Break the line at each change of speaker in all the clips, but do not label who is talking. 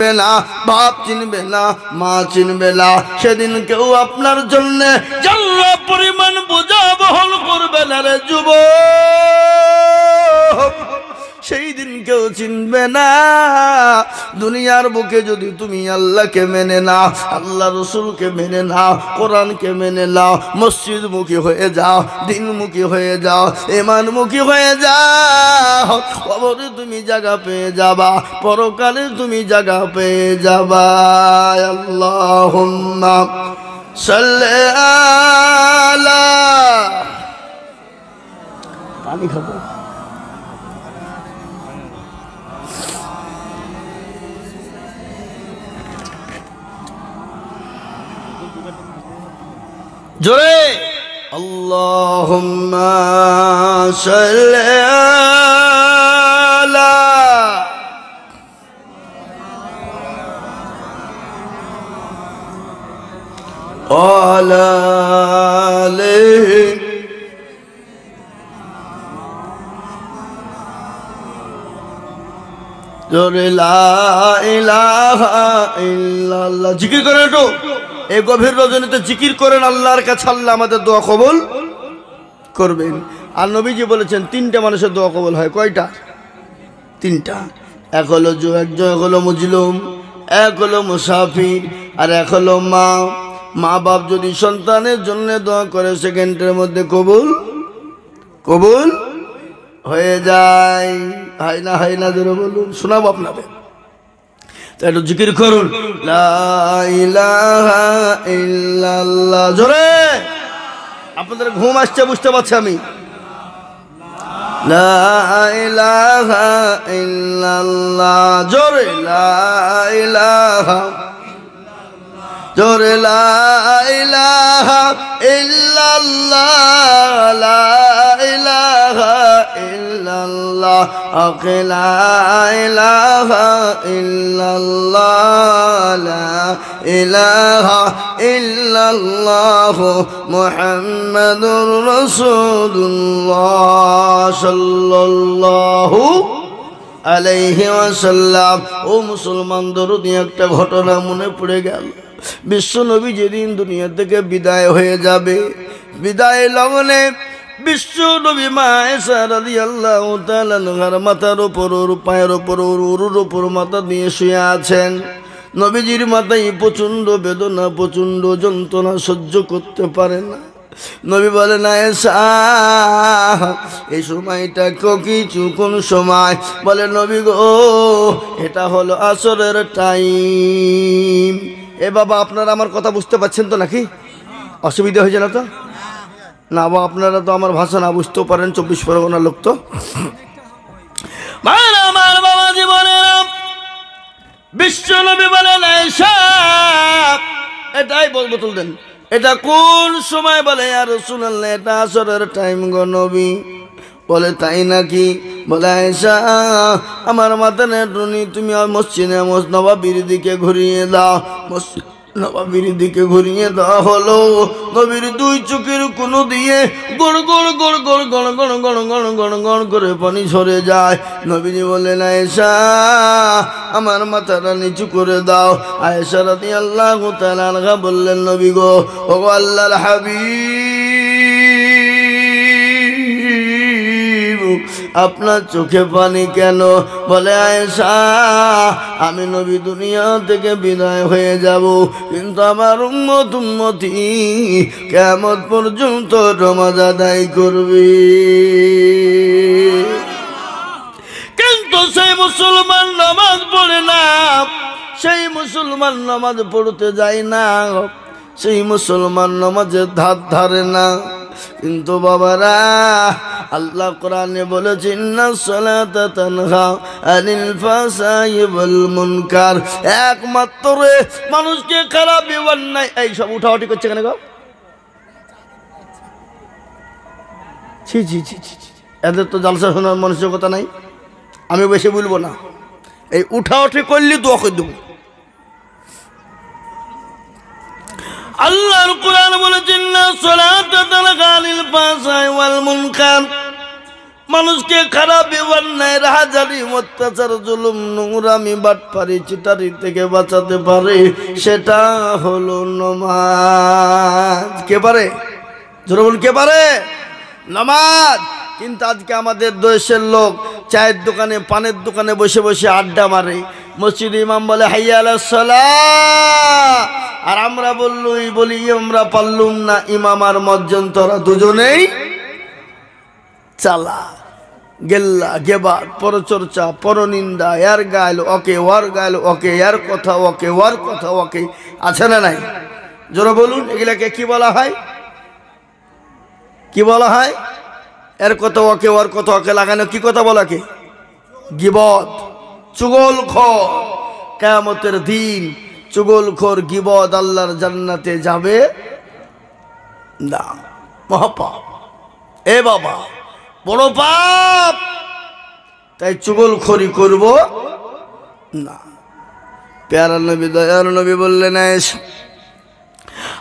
না, বাপ চিনবে না, মা চিনবে না। সেদিন কেউ আপনার জন্য জাল্লা পরিমাণ বোঝা বহন করবে না রে যুবক। সেই দিন কেউ চিনবে না। দুনিয়ার বুকে যদি তুমি আল্লাহকে মেনে নাও, আল্লাহ রসুলকে মেনে নাও, কোরআনকে মেনে নাও, মসজিদ মুখী হয়ে যাও, দিনমুখী হয়ে যাও, ঈমানমুখী হয়ে যাও, কবরে তুমি জায়গা পেয়ে যাবা, পরকালে তুমি জায়গা পেয়ে যাবা। আল্লাহুম্মা সাল্লি আলা। পানি খাবো। জোরে আল্লাহুম্মা সাল্লি আলা ওয়ালা আলিহি। জোরে লা ইলাহা ইল্লাল্লাহ। জিকির করেন একটু, এই গভীর রজনীতে জিকির করেন আল্লাহর কাছে, আল্লাহ আমাদের দোয়া কবুল করবেন। আর নবীজি বলেছেন তিনটা মানুষের দোয়া কবুল হয়। কয়টা? তিনটা। এক হলো একজন হলো মুজলুম, এক হলো মুসাফির, আর এক হলো মা। মা বাপ যদি সন্তানের জন্য দোয়া করে সেকেন্ডের মধ্যে কবুল কবুল হয়ে যায়। হয় না হয় না জোরে বলুন, শোনাবো আপনাদের। তাই একটু জিকির করুন লা ইলাহা ইল্লাল্লাহ। জোরে, আপনাদের ঘুম আসছে বুঝতে পারছি আমি। লা ইলাহা ইল্লাল্লাহ। জোরে লা ইলাহা, জোরে লা ইলাহা ইল্লাল্লাহ, লা ইলাহা ইল্লাল্লাহ, লা ইলাহা ইল্লাল্লাহ, লা ইলাহা ইল্লাল্লাহ, মুহাম্মাদুর রাসূলুল্লাহ সাল্লাল্লাহু আলাইহি ওয়াসাল্লাম। ও মুসলমান, দরদি একটা ঘটনা মনে পড়ে গেল। বিশ্ব নবী যেদিন দুনিয়া থেকে বিদায় হয়ে যাবে, বিদায় লগনে বিশ্ব নবী মা আয়েশা রাদিয়াল্লাহু তাআলা আনহার মাথার উপর, ওর পায়ের উপর, ওর উপর মাথা দিয়ে শুয়ে আছেন। নবীজির মাথায় প্রচণ্ড বেদনা, প্রচণ্ড যন্ত্রণা সহ্য করতে পারে না। নবী বলেন আয়েশা, এই সময়টা কিছু কোন সময়? বলে নবী গো, এটা হলো আসরের টাইম। এ বাবা, আপনারা আমার কথা বুঝতে পারছেন তো নাকি? অসুবিধা হয়েছে না তো? না বা আপনারা তো আমার ভাষা না বুঝতেও পারেন, 24 পরগনার লোক তো। আমার বাবা জীবনের বিশ্ব নবী বলেন আয়েশা, এটাই বোতল দেন, এটা কোন সময়? বলে ইয়া রাসূলুল্লাহ, এটা আসরের টাইম গো নবী। বলে তাই নাকি? বলে আয়েশা, আমার মাথা নেটুনি, তুমি মসজিদে নববীর দিকে ঘুরিয়ে দাও। মসজিদ নববীর দিকে ঘুরিয়ে দেওয়া হলো। নবীর দুই চোখের কোণো দিয়ে গড় গড় গড় গড় গড় গড় গড় গড় গড় গড় করে পানি ঝরে যায়। নবীজি বললেন আয়েশা, আমার মাথাটা নিচু করে দাও। আয়েশা রাদিয়াল্লাহু তাআলা আনহা বললেন নবী গো, ওগো আল্লাহর হাবিব, আপনার চোখে পানি কেন? বলে আয়েশা, আমি নবী দুনিয়া থেকে বিদায় হয়ে যাব, কিন্তু আমার উম্মতি কিয়ামত পর্যন্ত নামাজ আদায় করবে। কিন্তু সেই মুসলমান নামাজ পড়ে না, সেই মুসলমান নামাজ পড়তে যায় না, সেই মুসলমান নামাজের ধার ধারে না। কিন্তু বাবারা, আল্লাহ কোরআনে বলেছেন ইন্নাস সালাতা তানহা আনিল ফাহশাই ওয়াল মুনকার। একমাত্র মানুষকে খারাপ অন্যায় এই সব উঠাউঠি করছে কেন গো? ছি ছি ছি ছি, এদের তো জালসা শোনার মানসিকতা নাই। আমি বেশি বলবো না, এই উঠাউঠি করলে দোয়া করে দেবো। আল্লাহর কোরআন বলেছেন না সালাতা তানহা আনিল ফাহশাই ওয়াল মুনকার। মানুষকে খারাপ অন্যায় রাহাজানি অত্যাচার জুলুম নোংরামি বাটপারি চিটারি থেকে বাঁচাতে পারে, সেটা হলো নামাজ। কে পারে? জোরে বলুন, কে পারে? নামাজ। কিন্তু আজকে আমাদের দেশের লোক চায়ের দোকানে পানের দোকানে বসে বসে আড্ডা মারে, মসজিদ ইমাম বলে হাইয়া আলাস সালাহ, আর আমরা বলি আমরা পারলুম না, ইমাম আর মজ্জন তোরা দুজনেই চালা। গেল্লা গেবার পরচর্চা পরনিন্দা, এর গাইল ওকে, ওর গাইল ওকে, এর কথা ওকে, ওর কথা ওকে, আছে না নাই? জোরে বলুন, এগুলাকে কি বলা হয়? কি বলা হয়? এর কথা ওকে, ওর কথা ওকে লাগানো কি কথা বলাকে? গিবত, চুগলখোর। কিয়ামতের দিন চুগলখোর গিবত আল্লাহর জান্নাতে যাবে না, মহাপাপ। এ বাবা, বড় পাপ। তাই চুগলখড়ি করব না। প্যারা নবী, দয়ার নবী বললেন,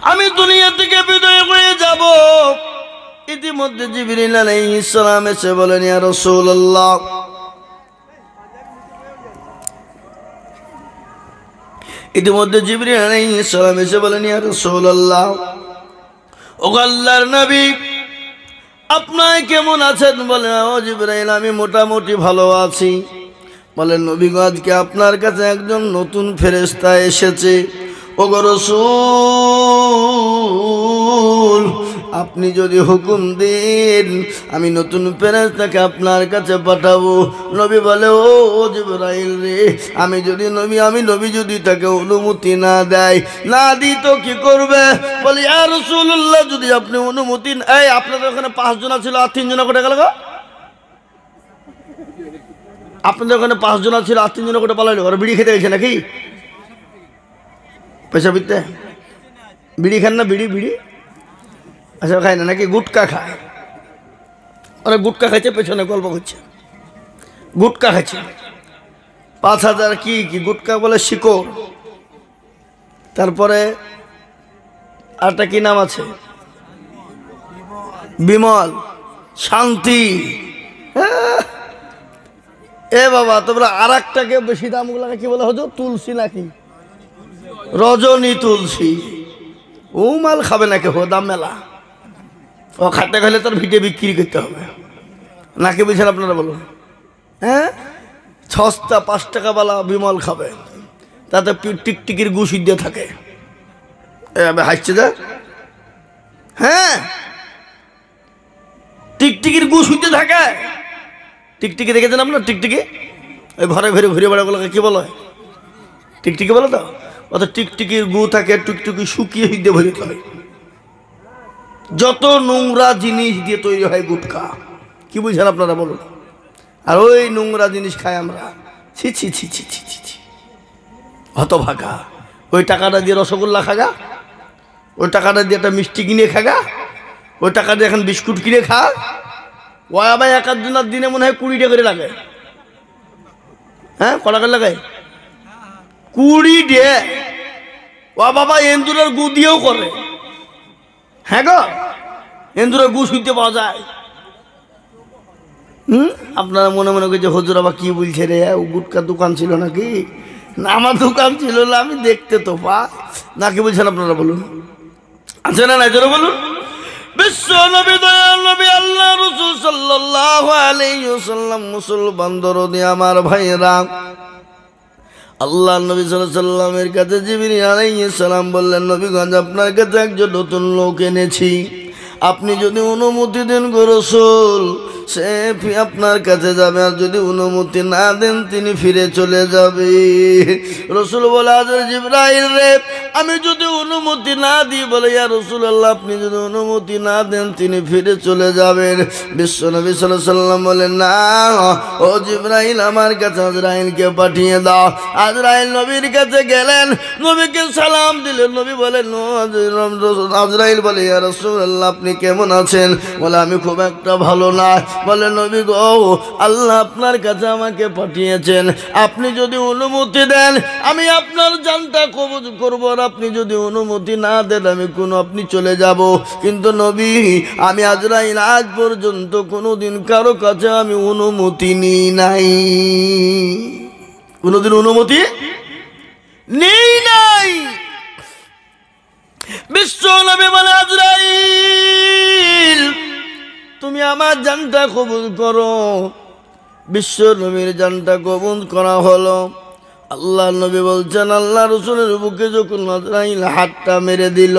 আমি দুনিয়া থেকে বিদায় হয়ে যাব। ইতিমধ্যে জিবরিল আলাইহিস সালাম এসে বলেন, ইয়া রাসূলুল্লাহ, ইতিমধ্যে জিবরিল আলাইহিস সালাম এসে বলেন, ইয়া রাসূলুল্লাহ, ও আল্লাহর নবী, আপনারা কেমন আছেন? বলেন, ও জিবরাইল, আমি মোটামুটি ভালো আছি। বলেন, নবী গো, আজকে আপনার কাছে একজন নতুন ফেরেশতা এসেছে। ও গো রাসূল, আপনি যদি হুকুম দেন আমি নতুন ফেরেশতাকে আপনার কাছে পাঠাবো। নবী বলে, ও জিবরাইল রে, আমি নবী যদি তাকে অনুমতি না দেয়, না দিই তো কি করবে? বলি, ইয়া রাসূলুল্লাহ, যদি আপনি অনুমতি, এই আপনাদের ওখানে 5 জন ছিল আর 3 জন কোটে গেল গো? আপনাদের ওখানে 5 জন ছিল আর 3 জন কোটে পালাইলো? ওরা বিড়ি খেতে গেছে নাকি? পয়সা বিতে বিড়ি খান না? বিড়ি আচ্ছা খায় না নাকি? গুটকা খায়। ওরা গুটকা খাইছে, পেছনে গল্প করছে, গুটকা খাইছে। 5000 কি গুটকা বলে? শিকড়। তারপরে আরটা কি নাম আছে? বিমল, শান্তি। এ বাবা, তোমরা আর একটাকে বেশি দাম গুলাকে কি বলে হতো? তুলসী নাকি? রজনী তুলসী। ও মাল খাবে নাকি? হো দাম মেলা। ও খাতে গেলে তার ভিটে বিক্রি করতে হবে নাকি? বুঝছেন আপনারা? বলুন, হ্যাঁ, সস্তা 5 টাকাওয়ালা বিমল খাবে, তাতে টিকটিকির গু সিদ্ধ থাকে। হাসছে যা, হ্যাঁ, টিকটিকির গু সিদ্ধ থাকে। টিকটিকি দেখেছেন আপনার? টিকটিকি ওই ঘরে ঘরে ঘুরে বেড়াগুলোকে কি বলো? টিকটিকি বলো তো? অত টিকটিকির গু থাকে, টিকটিকি শুকিয়ে হিদ্ধে ভরে হয়। যত নোংরা জিনিস দিয়ে তৈরি হয় গুটকা, কি বুঝছেন আপনারা? বলুন। আর ওই নোংরা জিনিস খাই আমরা। ছি ছি ছি ছি ছি ছি ছি, হতভাগা। ওই টাকাটা দিয়ে রসগোল্লা খাগা, ওই টাকাটা দিয়ে একটা মিষ্টি কিনে খাগা, ওই টাকা দিয়ে এখন বিস্কুট কিনে খা। ও আবার 1 জনের দিনে মনে হয় 20 টাকা করে লাগে। হ্যাঁ, কটা করে লাগায়? 20 ডে। ও বাবা, এন্দুরের গু দিয়েও করে। হ্যাঁ গো, এন্দুরের গু শুনতে পাওয়া যায়। আপনারা মনে মনে করছে হুজুর আবার কি বলছে রে? ও গুটকার দোকান ছিল নাকি? না, আমার দোকান ছিল না, আমি দেখতে তো পাই নাকি? বলছেন আপনারা? বলুন, আছে না নাই? জোরে বলুন। বিশ্ব নবী, দয়াল নবী, আল্লাহ রাসূল সাল্লাল্লাহু আলাইহি ওয়াসাল্লাম, মুসলমান দরদি আমার ভাইরা, আল্লাহ নবী সাল্লাল্লাহু আলাইহি ওয়াসাল্লামের কাছে জিবরিল আলাইহিস সালাম বললেন, নবীগঞ্জ, আপনার কাছে একজন নতুন লোক এনেছি, আপনি যদি অনুমতি দেন গো রাসূল, সে আপনার কাছে যাবে, আর যদি অনুমতি না দেন তিনি ফিরে চলে যাবে। রাসূল বলে, আজর জিবরাইল রে, আমি যদি অনুমতি না দিই? বলে, ইয়া রাসূলুল্লাহ, আপনি যদি অনুমতি না দেন তিনি ফিরে চলে যাবেন। বিশ্ব নবী সাল্লাল্লাহু আলাইহি ওয়াসাল্লাম বলেন, না, ও জিবরাইল, আমার কাছে আজরাইলকে পাঠিয়ে দাও। আজরাইল নবীর কাছে গেলেন, নবীকে সালাম দিলেন। নবী বলেন, আজরাইল বলে, ইয়া রাসূলুল্লাহ, আপনি কেমন আছেন? বলে, আমি খুব একটা ভালো না। বলে, নবী গো, আল্লাহ আপনার কাছে আমাকে পাঠিয়েছেন, আপনি যদি অনুমতি দেন আমি আপনার জানটা কবজ করবো, আর আপনি যদি অনুমতি না দেন আমি আপনি চলে যাব। কিন্তু নবী, আমি আজরাইল আজ পর্যন্ত কোনোদিন কারো কাছে আমি অনুমতি নিই নাই, কোনোদিন অনুমতি নেই নাই। বিশ্ব নবী বলে, আজরাইল তুমি আমার জানটা কবুল করো। বিশ্ব নবীর জানটা কবুল করা হলো। আল্লাহ নবী বলছেন, আল্লাহ রসুলের বুকে যখন আজরাইল হাতটা মেরে দিল,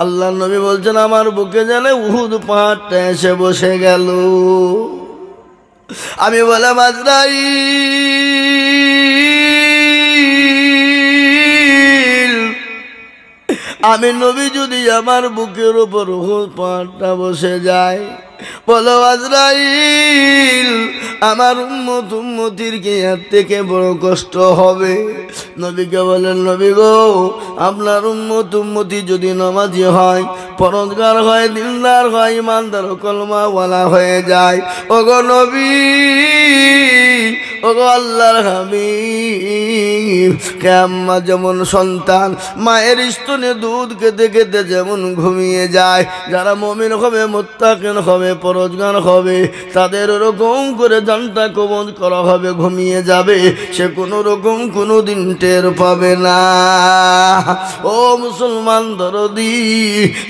আল্লাহ নবী বলছেন আমার বুকে যেন উহুদ পাহাড়টা এসে বসে গেল। আমি বললাম, আজরাইল আমি নবী যদি আমার বুকের উপর উহুদ পাহাড়টা বসে যায়, বলো আজরাইল আমার উম্মতির কি এর থেকে বড় কষ্ট হবে? নবীকে বলেন, নবী গো, আপনার উম্মতি যদি নামাজি হয়, পরহেজগার হয়, দিনদার হয়, ইমানদার কলমাওয়ালা হয়ে যায়, ওগো নবী, ওগো আল্লাহর হাবিব, কিয়ামত যেমন সন্তান মায়ের স্তনে দুধ খেতে খেতে যেমন ঘুমিয়ে যায়, যারা মুমিন হবে, মুত্তাকিন হবে, পরহেজগার হবে, তাদের ওরকম করে জানটা কবজ করা হবে, ঘুমিয়ে যাবে, সে কোনো রকম কোনো দিন টের পাবে না। ও মুসলমান দরদি,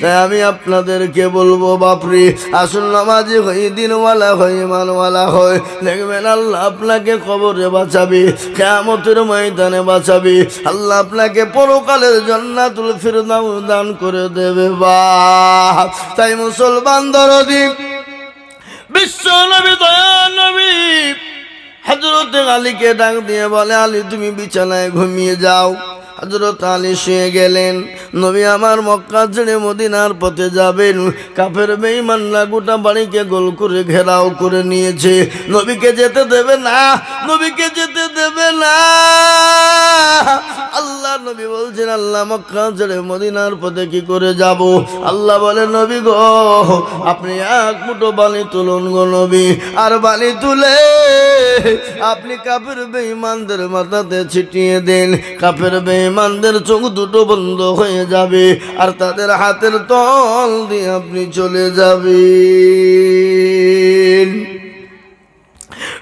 তাই আমি আপনাদেরকে বলবো, বাপরে, আসুন নামাজি হই, দিনওয়ালা হই, ইমানওয়ালা হয়, দেখবেন আল্লাহ আপনাকে কবরে বাঁচাবে, কিয়ামতের ময়দানে বাঁচাবে, আল্লাহ আপনাকে পরকালের জান্নাতুল ফিরদাউস দান করে দেবে। বাহ! তাই মুসলমান দরদি, বিশ্ব নবী, দয়ার নবী হযরত আলীকে ডাক দিয়ে বলে, আলী তুমি বিছানায় ঘুমিয়ে যাও। হযরত আলী শুয়ে গেলেন। নবী আমার মক্কা ছেড়ে মদিনার পথে যাবেন। কাফের বেঈমানরা গোটা বাড়িকে গোল করে ঘেরাও করে নিয়েছে, নবীকে যেতে দেবে না, নবীকে যেতে দেবে না। আল্লাহ নবী বলছেন, আল্লাহ মক্কা ছেড়ে মদিনার পথে কি করে যাব? আল্লাহ বলে, নবী গো, আপনি এক মুঠো বালি তুলুন গো নবী, আর বালি তুলে আপনি কাফের বেঈমানদের মাথাতে ছিটিয়ে দেন। কাফের বেঈমানদের চোখ দুটো বন্ধ হয়ে যাবে, আর তাদের হাতের তল দিয়ে আপনি চলে যাবেন।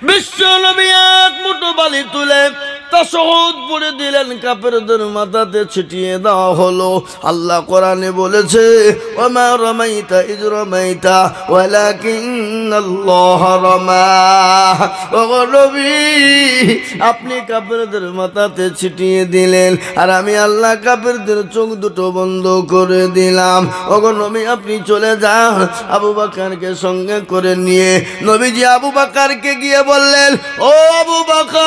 বিশ্ব নবী এক মুঠো বালি তুলে তাশহুদ পড়ে দিলেন, কাফেরদের মাথাতে ছিটিয়ে দেওয়া হলো। আল্লাহ কোরআনে বলেছে, ওমা রামাইতা ইয রামাইতা ওয়ালাকিন্নাল্লাহ রামা। ও নবী, আপনি কাফেরদের মাথাতে ছিটিয়ে দিলেন, আর আমি আল্লাহ কাফেরদের চোখ দুটো বন্ধ করে দিলাম। ওগো নবী, আপনি চলে যান। আবু বকরকে সঙ্গে করে নিয়ে নবীজি আবু বকরকে গিয়ে বললেন, ও আবু বকর।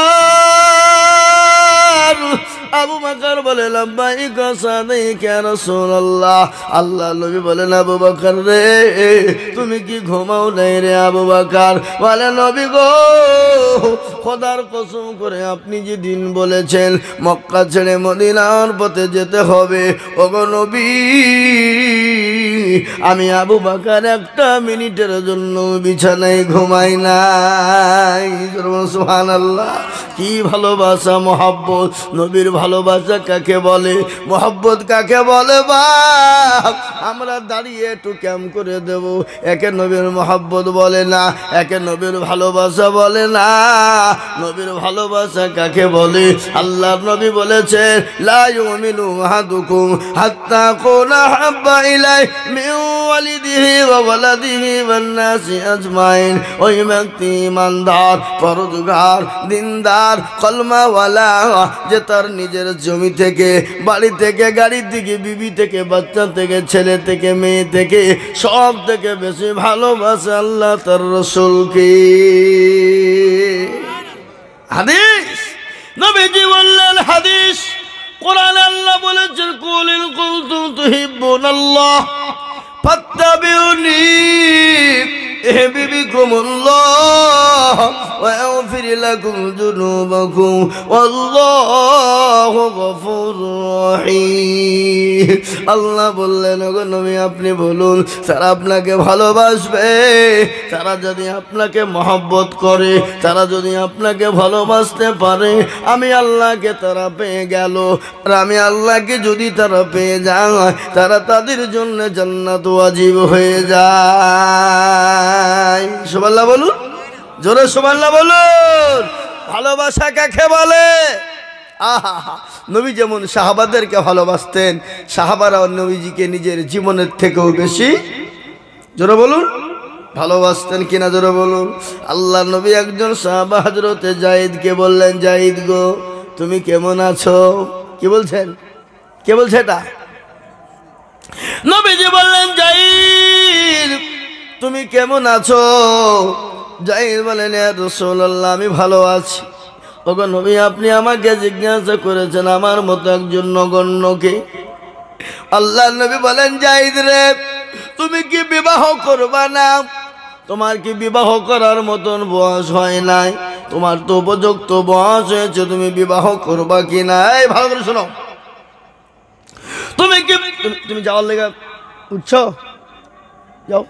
আবু বকর বলে, লাব্বাইকা সাদাইকা ইয়া রাসূলুল্লাহ। আল্লাহ নবী বলেন, আবু বকর রে, তুমি কি ঘুমাও নাই রে? আবু বকর বলে, নবী গো, খোদার কসম করে আপনি যে দিন বলেছেন মক্কা ছেড়ে মদিনার পথে যেতে হবে, ওগো নবী, আমি আবু বকর একটা মিনিটের জন্য বিছানায় ঘুমাই নাই। সুবহানাল্লাহ! কি ভালোবাসা, মহব্বত! নবীর ভালোবাসা কাকে বলে, মহব্বত কাকে বলে? বাপ, আমরা দাঁড়িয়ে একটু ক্যাম্প করে দেব, একে নবীর মহব্বত বলে না, একে নবীর ভালোবাসা বলে না। নবীর ভালোবাসা কাকে বলে? আল্লাহ নবী বলেছেন, লা ইউমিনু আহাদুকুম হাত্তা কুনা হাব্বা ইলাই মিন ওয়ালিদিহি ওয়া ওয়ালাদিহি ওয়ান নাসি আজমাইন। ওই ব্যক্তি ইমানদার, পরহেজগার, দিনদার, কলমাওয়ালা, যে তার নিজের জমি থেকে, বাড়ি থেকে, গাড়ি থেকে, বিবি থেকে, বাচ্চা থেকে, ছেলে থেকে, মেয়ে থেকে, সব থেকে বেশি ভালোবাসে আল্লাহ তার রাসূলকে। হাদিস নবীজি বললেন, হাদিস কোরআনে আল্লাহ বলেছেন, কুল ইন কুনতুম তুহিব্বুনাল্লাহ ফাত্তাবিউনি ইহবিবিকুমুল্লাহ ওয়া ইয়াগফির লাকুম যুনুবাকুম ওয়াল্লাহু গফুরুর রহিম। আল্লাহ বললেন ওগো নবী আপনি বলুন তারা আপনাকে ভালোবাসবে, তারা যদি আপনাকে মহব্বত করে, তারা যদি আপনাকে ভালোবাসতে পারে, আমি আল্লাহকে তারা পেয়ে গেল। আর আমি আল্লাহকে যদি তারা পেয়ে যায়, তারা তাদের জন্য জান্নাত ওয়াজিব হয়ে যায়। সুবহানাল্লাহ বলুন, জোরে সুবহানাল্লাহ বলুন। ভালোবাসা কাকে বলে? আহা, নবী যেমন সাহাবাদেরকে ভালোবাসতেন, সাহাবারাও নবীজিকে নিজের জীবনের থেকেও বেশি, জোরে বলুন, ভালোবাসতেন কিনা, জোরে বলুন। আল্লাহ নবী একজন সাহাবা হযরতে যায়েদকে বললেন, যায়েদ গো তুমি কেমন আছো? কি বলছেন? কে বলছে এটা? নবীজি বললেন, যায়েদ তুমি কেমন আছো? যায়েদ বলেন, ইয়া রাসূলুল্লাহ আমি ভালো আছি। ওগো নবী আপনি আমাকে জিজ্ঞাসা করেছেন আমার মতো একজন নগণ্যকে। আল্লাহ নবী বলেন, যায়েদ রে তুমি কি বিবাহ করবা না? তোমার কি বিবাহ করার মতন বয়স হয় নাই? তোমার তো উপযুক্ত বয়স হয়েছে, তুমি বিবাহ করবা কি না? এই ভালো করে শোনো, তুমি কি তুমি যাওয়ার লেগে উঠছো? যাও।